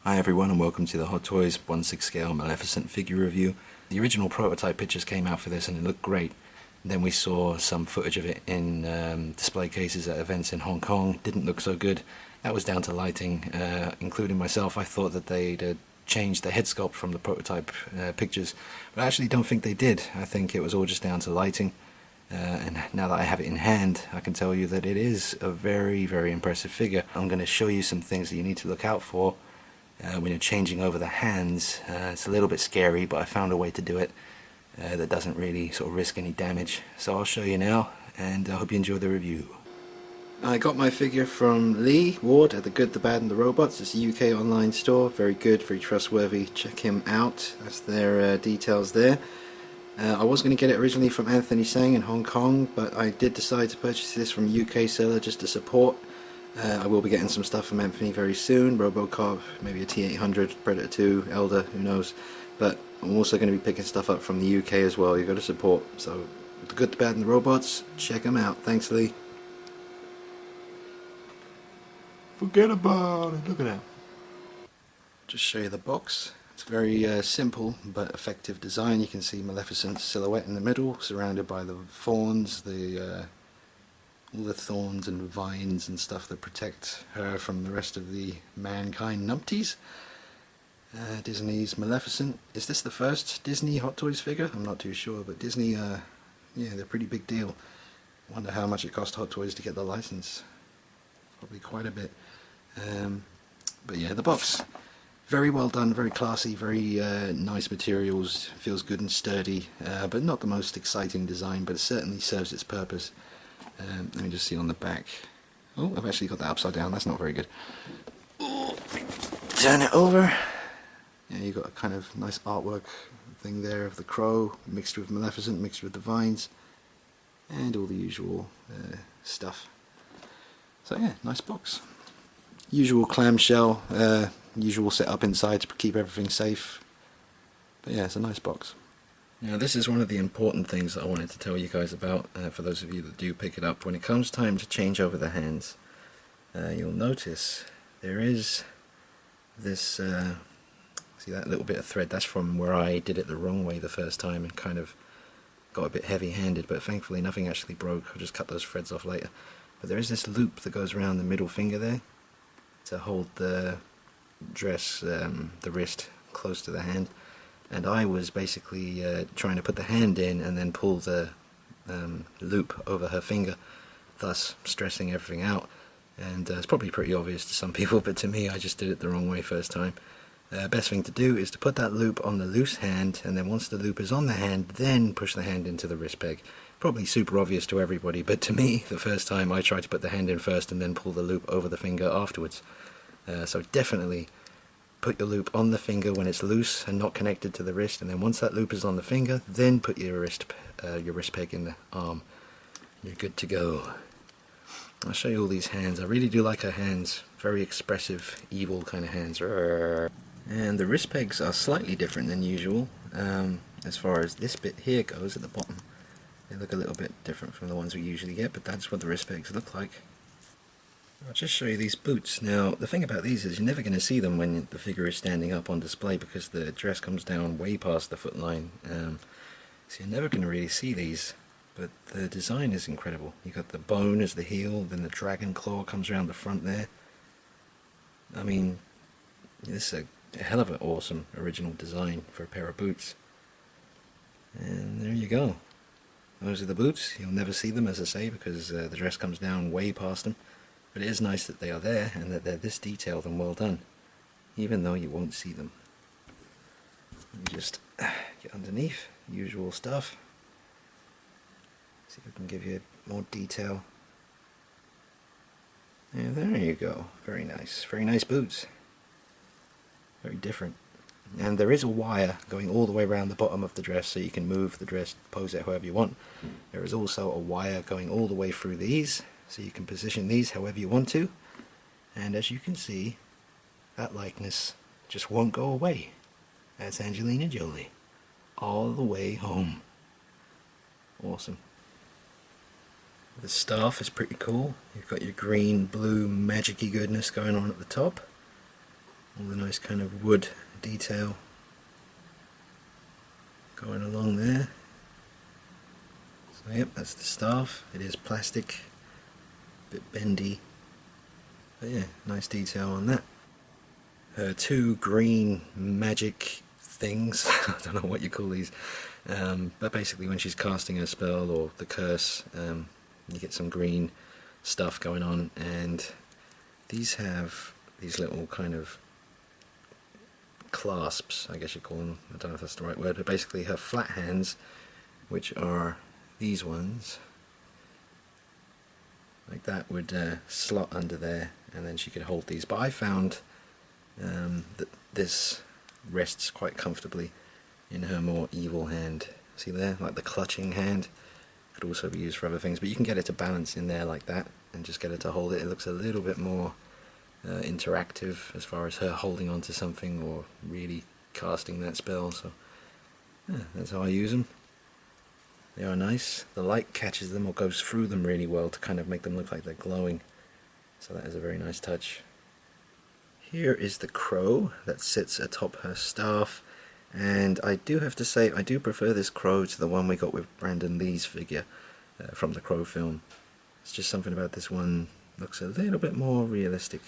Hi everyone and welcome to the Hot Toys 1/6 scale Maleficent figure review. The original prototype pictures came out for this and it looked great. Then we saw some footage of it in display cases at events in Hong Kong. Didn't look so good. That was down to lighting, including myself. I thought that they'd changed the head sculpt from the prototype pictures, but I actually don't think they did. I think it was all just down to lighting. And now that I have it in hand, I can tell you that it is a very, very impressive figure. I'm going to show you some things that you need to look out for when you're changing over the hands. It's a little bit scary, but I found a way to do it that doesn't really sort of risk any damage. So I'll show you now, and I hope you enjoy the review. I got my figure from Lee Ward at The Good, The Bad and The Robots. It's a UK online store, very good, very trustworthy. Check him out. That's their details there. I was going to get it originally from Anthony Sang in Hong Kong, but I did decide to purchase this from a UK seller just to support. I will be getting some stuff from Anthony very soon, Robocop, maybe a T800, Predator 2, Elder, who knows. But I'm also going to be picking stuff up from the UK as well. You've got to support. So, The Good, The Bad and The Robots, check them out. Thanks, Lee. Forget about it, look at that. Just show you the box. It's a very simple but effective design. You can see Maleficent's silhouette in the middle, surrounded by the thorns, all the thorns and vines and stuff that protect her from the rest of the mankind numpties. Disney's Maleficent. Is this the first Disney Hot Toys figure? I'm not too sure, but Disney, yeah, they're a pretty big deal. Wonder how much it cost Hot Toys to get the license. Probably quite a bit. But yeah, the box. Very well done, very classy, very nice materials, feels good and sturdy, but not the most exciting design, but it certainly serves its purpose. Let me just see on the back. Oh, I've actually got that upside down, that's not very good. Ooh, turn it over. Yeah, you've got a kind of nice artwork thing there of the crow, mixed with Maleficent, mixed with the vines, and all the usual stuff. So yeah, nice box. Usual clamshell, usual setup inside to keep everything safe. But yeah, it's a nice box. Now this is one of the important things that I wanted to tell you guys about, for those of you that do pick it up. When it comes time to change over the hands, you'll notice there is this, see that little bit of thread, that's from where I did it the wrong way the first time and kind of got a bit heavy-handed, but thankfully nothing actually broke. I'll just cut those threads off later. But there is this loop that goes around the middle finger there to hold the dress, the wrist, close to the hand. And I was basically trying to put the hand in and then pull the loop over her finger, thus stressing everything out. And it's probably pretty obvious to some people, but to me I just did it the wrong way first time. Best thing to do is to put that loop on the loose hand, and then once the loop is on the hand, then push the hand into the wrist peg. Probably super obvious to everybody, but to me, the first time I tried to put the hand in first and then pull the loop over the finger afterwards. So definitely put your loop on the finger when it's loose and not connected to the wrist, and then once that loop is on the finger, then put your wrist peg in the arm. You're good to go. I'll show you all these hands. I really do like her hands. Very expressive, evil kind of hands. And the wrist pegs are slightly different than usual. As far as this bit here goes at the bottom, they look a little bit different from the ones we usually get, but that's what the wrist pegs look like. I'll just show you these boots. Now, the thing about these is you're never going to see them when the figure is standing up on display because the dress comes down way past the foot line. So you're never going to really see these, but the design is incredible. You've got the bone as the heel, then the dragon claw comes around the front there. I mean, this is a hell of an awesome original design for a pair of boots. And there you go. Those are the boots. You'll never see them, as I say, because the dress comes down way past them. But it is nice that they are there and that they're this detailed and well done, even though you won't see them. Let me just get underneath, usual stuff. See if I can give you more detail. Yeah, there you go. Very nice boots. Very different. And there is a wire going all the way around the bottom of the dress, so you can move the dress, pose it however you want. There is also a wire going all the way through these, so you can position these however you want to. And as you can see, that likeness just won't go away. That's Angelina Jolie. All the way home. Awesome. The staff is pretty cool. You've got your green, blue, magic-y goodness going on at the top. All the nice kind of wood detail going along there. So yep, that's the staff. It is plastic, a bit bendy, but yeah, nice detail on that. Her two green magic things, I don't know what you call these, but basically when she's casting a spell or the curse, you get some green stuff going on, and these have these little kind of clasps, I guess you call them, I don't know if that's the right word, but basically her flat hands, which are these ones, like that, would slot under there, and then she could hold these. But I found that this rests quite comfortably in her more evil hand. See there, like the clutching hand, could also be used for other things, but you can get it to balance in there like that, and just get it to hold it. It looks a little bit more interactive as far as her holding on to something or really casting that spell. So yeah, that's how I use them. They are nice. The light catches them or goes through them really well to kind of make them look like they're glowing. So that is a very nice touch. Here is the crow that sits atop her staff, and I do have to say I do prefer this crow to the one we got with Brandon Lee's figure from the Crow film. It's just something about this one looks a little bit more realistic.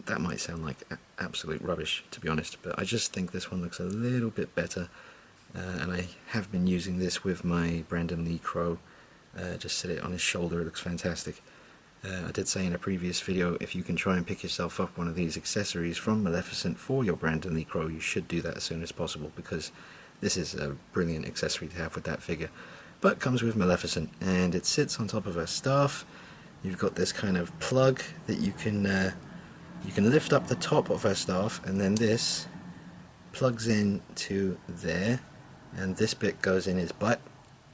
That might sound like absolute rubbish, to be honest, but I just think this one looks a little bit better, and I have been using this with my Brandon Lee crow. Just sit it on his shoulder, it looks fantastic. I did say in a previous video, if you can try and pick yourself up one of these accessories from Maleficent for your Brandon Lee crow, you should do that as soon as possible, because this is a brilliant accessory to have with that figure. But it comes with Maleficent, and it sits on top of her staff. You've got this kind of plug that you can lift up the top of her staff, and then this plugs in to there, and this bit goes in his butt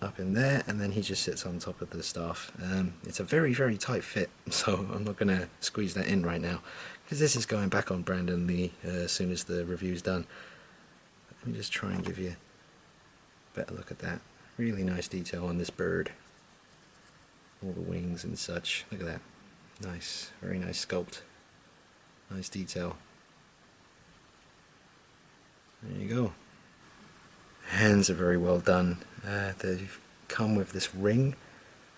up in there, and then he just sits on top of the staff. It's a very, very tight fit, so I'm not going to squeeze that in right now, because this is going back on Brandon Lee as soon as the review's done. Let me just try and give you a better look at that. Really nice detail on this bird. All the wings and such. Look at that. Nice, very nice sculpt. Nice detail. There you go. Hands are very well done. They've come with this ring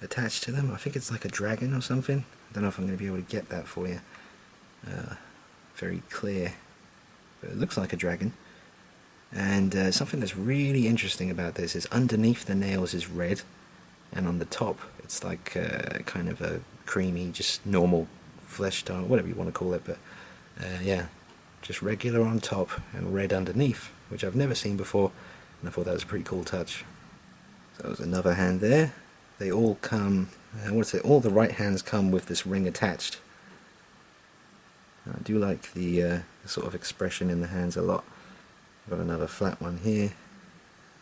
attached to them. I think it's like a dragon or something. I don't know if I'm going to be able to get that for you. Very clear. But it looks like a dragon. And something that's really interesting about this is underneath the nails is red, and on the top it's like kind of a creamy, just normal flesh tone, whatever you want to call it, but yeah, just regular on top and red underneath, which I've never seen before, and I thought that was a pretty cool touch. So there's another hand there. They all come, I want to say all the right hands come with this ring attached. I do like the sort of expression in the hands a lot. Got another flat one here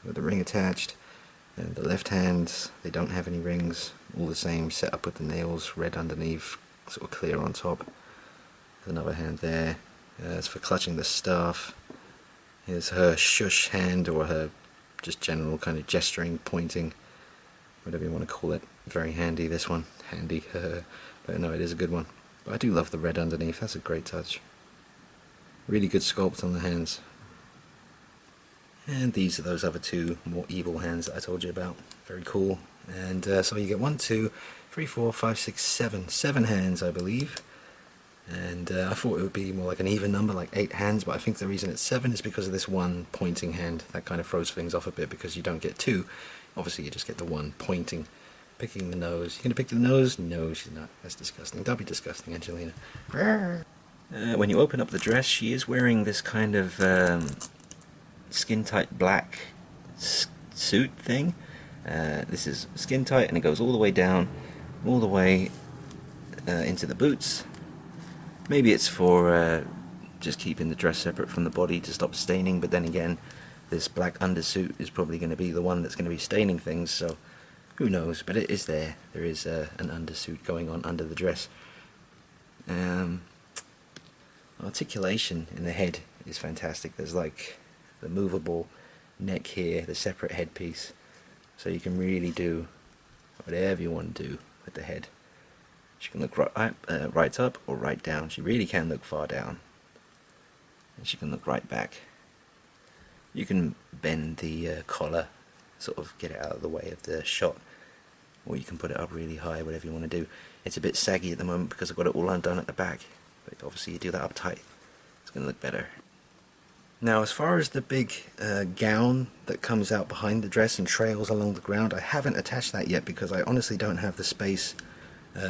with the ring attached, and the left hands, they don't have any rings, all the same, set up with the nails, red underneath, sort of clear on top. There's another hand there. It's for clutching the staff. Here's her shush hand, or her just general kind of gesturing, pointing, whatever you want to call it. Very handy, this one. Handy. But no, it is a good one. But I do love the red underneath. That's a great touch. Really good sculpt on the hands. And these are those other two more evil hands that I told you about. Very cool. And so you get 1, 2, 3, 4, 5, 6, 7. 7 hands, I believe. And I thought it would be more like an even number, like 8 hands, but I think the reason it's 7 is because of this one pointing hand. That kind of throws things off a bit, because you don't get 2. Obviously you just get the one pointing, picking the nose. You gonna pick the nose? No, she's not. That's disgusting. Don't be disgusting, Angelina. When you open up the dress, she is wearing this kind of skin tight black suit thing. This is skin tight, and it goes all the way down, all the way into the boots. Maybe it's for just keeping the dress separate from the body to stop staining, but then again, this black undersuit is probably going to be the one that's going to be staining things, so who knows, but it is there. There is an undersuit going on under the dress. Articulation in the head is fantastic. There's like the movable neck here, the separate headpiece, so you can really do whatever you want to do with the head. She can look right up or right down. She really can look far down. and she can look right back. You can bend the collar, sort of get it out of the way of the shot, or you can put it up really high, whatever you want to do. It's a bit saggy at the moment because I've got it all undone at the back, but obviously you do that up tight, it's going to look better. Now, as far as the big gown that comes out behind the dress and trails along the ground, I haven't attached that yet because I honestly don't have the space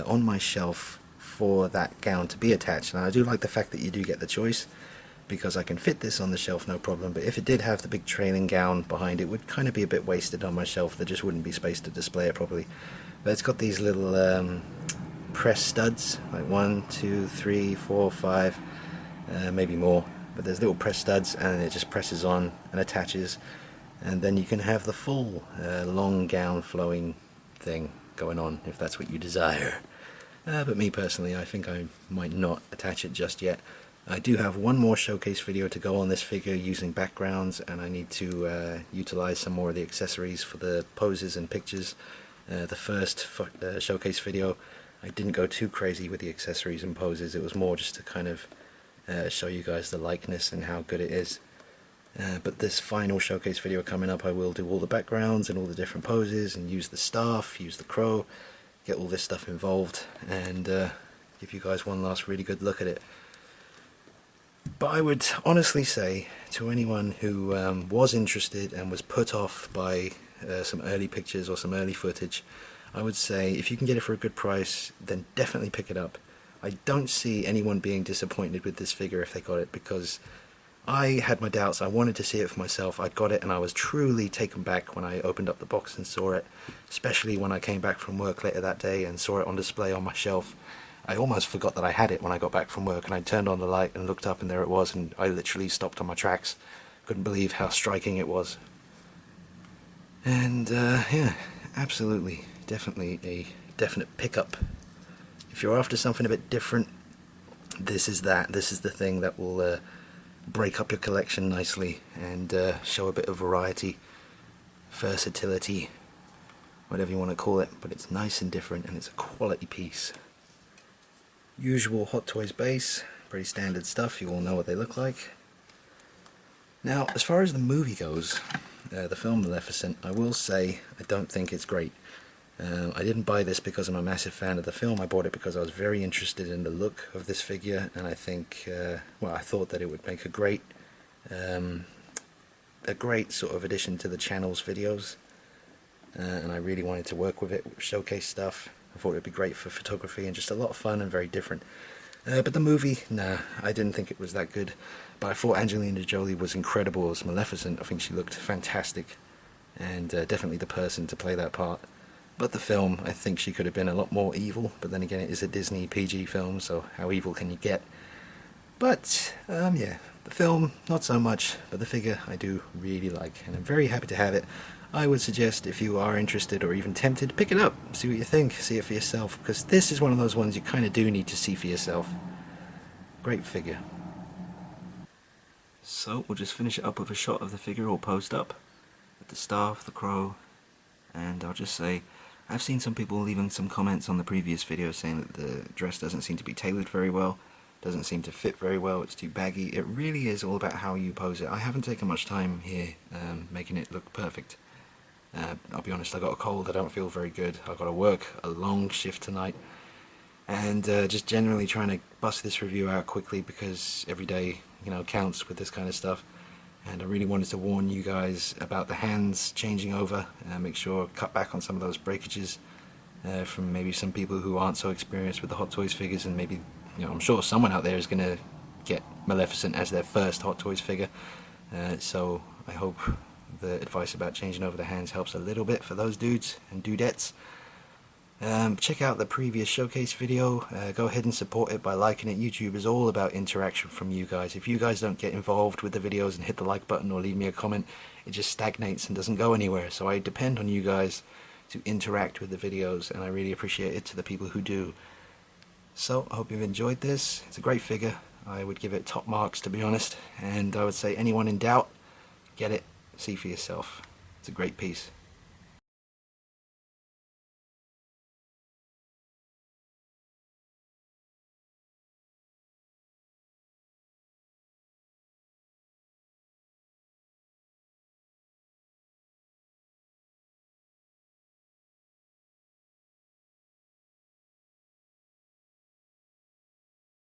on my shelf for that gown to be attached. And I do like the fact that you do get the choice, because I can fit this on the shelf no problem, but if it did have the big trailing gown behind, it would kind of be a bit wasted on my shelf. There just wouldn't be space to display it properly. But it's got these little press studs, like 1, 2, 3, 4, 5, maybe more. But there's little press studs, and it just presses on and attaches, and then you can have the full long gown flowing thing going on if that's what you desire. But me personally, I think I might not attach it just yet. I do have one more showcase video to go on this figure using backgrounds, and I need to utilize some more of the accessories for the poses and pictures. The first showcase video, I didn't go too crazy with the accessories and poses. It was more just to kind of show you guys the likeness and how good it is. But this final showcase video coming up, I will do all the backgrounds and all the different poses and use the staff, use the crow, get all this stuff involved, and give you guys one last really good look at it. But I would honestly say to anyone who was interested and was put off by some early pictures or some early footage, I would say if you can get it for a good price, then definitely pick it up. I don't see anyone being disappointed with this figure if they got it, because I had my doubts. I wanted to see it for myself. I got it and I was truly taken back when I opened up the box and saw it, especially when I came back from work later that day and saw it on display on my shelf. I almost forgot that I had it when I got back from work, and I turned on the light and looked up and there it was, and I literally stopped on my tracks. Couldn't believe how striking it was. And yeah, absolutely, definitely a definite pickup. If you're after something a bit different, this is that. This is the thing that will break up your collection nicely and show a bit of variety, versatility, whatever you want to call it, but it's nice and different, and it's a quality piece. Usual Hot Toys base, pretty standard stuff, you all know what they look like. Now, as far as the movie goes, the film Maleficent, I will say I don't think it's great. I didn't buy this because I'm a massive fan of the film. I bought it because I was very interested in the look of this figure, and I think, well, I thought that it would make a great sort of addition to the channel's videos, and I really wanted to work with it, showcase stuff. I thought it would be great for photography and just a lot of fun and very different. But the movie, nah, I didn't think it was that good. But I thought Angelina Jolie was incredible as Maleficent. I think she looked fantastic, and definitely the person to play that part. But the film, I think she could have been a lot more evil, but then again it is a Disney PG film, so how evil can you get? But, yeah, the film, not so much, but the figure I do really like, and I'm very happy to have it. I would suggest, if you are interested or even tempted, pick it up, see what you think, see it for yourself, because this is one of those ones you kind of do need to see for yourself. Great figure. So, we'll just finish it up with a shot of the figure all posed up, with the staff, the crow, and I'll just say, I've seen some people leaving some comments on the previous video saying that the dress doesn't seem to be tailored very well, doesn't seem to fit very well, it's too baggy. It really is all about how you pose it. I haven't taken much time here making it look perfect. I'll be honest, I got a cold, I don't feel very good. I've got to work a long shift tonight, and just generally trying to bust this review out quickly because every day, you know, counts with this kind of stuff. And I really wanted to warn you guys about the hands changing over, make sure cut back on some of those breakages from maybe some people who aren't so experienced with the Hot Toys figures, and maybe, you know, I'm sure someone out there is going to get Maleficent as their first Hot Toys figure, so I hope the advice about changing over the hands helps a little bit for those dudes and dudettes. Check out the previous showcase video, go ahead and support it by liking it. YouTube is all about interaction from you guys. If you guys don't get involved with the videos and hit the like button or leave me a comment, it just stagnates and doesn't go anywhere. So I depend on you guys to interact with the videos, and I really appreciate it to the people who do. So I hope you've enjoyed this. It's a great figure. I would give it top marks, to be honest, and I would say anyone in doubt, get it, see for yourself. It's a great piece.